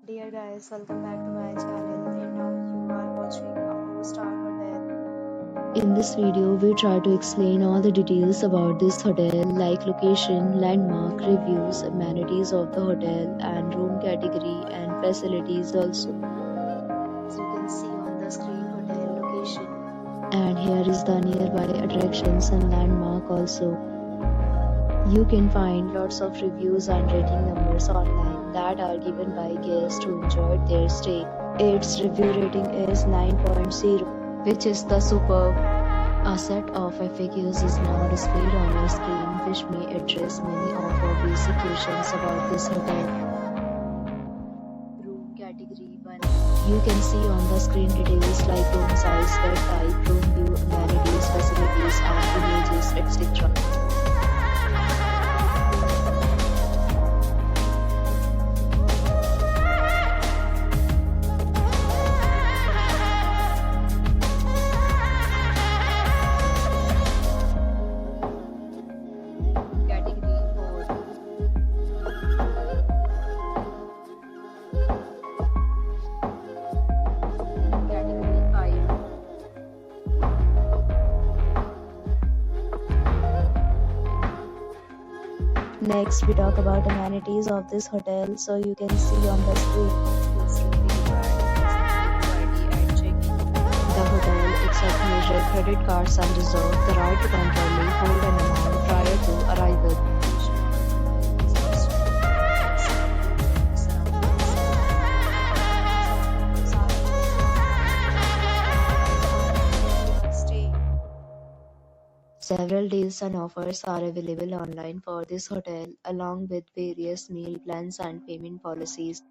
Dear guys, welcome back to my channel and now you are watching a 4-star hotel. In this video, we try to explain all the details about this hotel like location, landmark, reviews, amenities of the hotel and room category and facilities also. As you can see on the screen, hotel location. And here is the nearby attractions and landmark also. You can find lots of reviews and rating numbers online that are given by guests who enjoyed their stay. Its review rating is 9.0, which is the superb. A set of FAQs is now displayed on your screen, which may address many of our basic questions about this hotel. Room category 1. You can see on the screen details like room size, bed type, room view, amenities, facilities, and images, etc. Category 4. Category 5. Next, we talk about amenities of this hotel, so you can see on the screen. This review ID and check-in. The hotel accepts major credit cards and reserves the right to temporarily hold an amount prior to arrival. Several deals and offers are available online for this hotel, along with various meal plans and payment policies.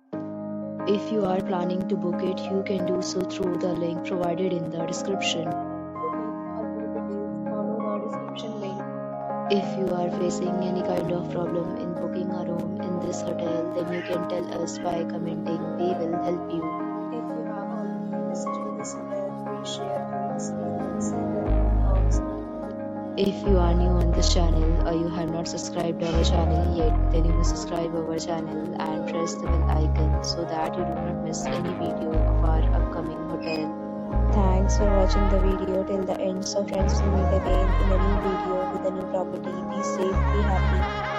If you are planning to book it, you can do so through the link provided in the description. Follow the description link. If you are facing any kind of problem in booking a room in this hotel, then you can tell us by commenting. We will help you. If you have already visited this hotel, please share your experience in the comment box. If you are new on this channel or you have not subscribed our channel yet, then you must subscribe our channel and press the bell icon so that you do not miss any video of our upcoming hotel. Thanks for watching the video till the end. So friends, we'll meet again in a new video with a new property. Be safe, be happy.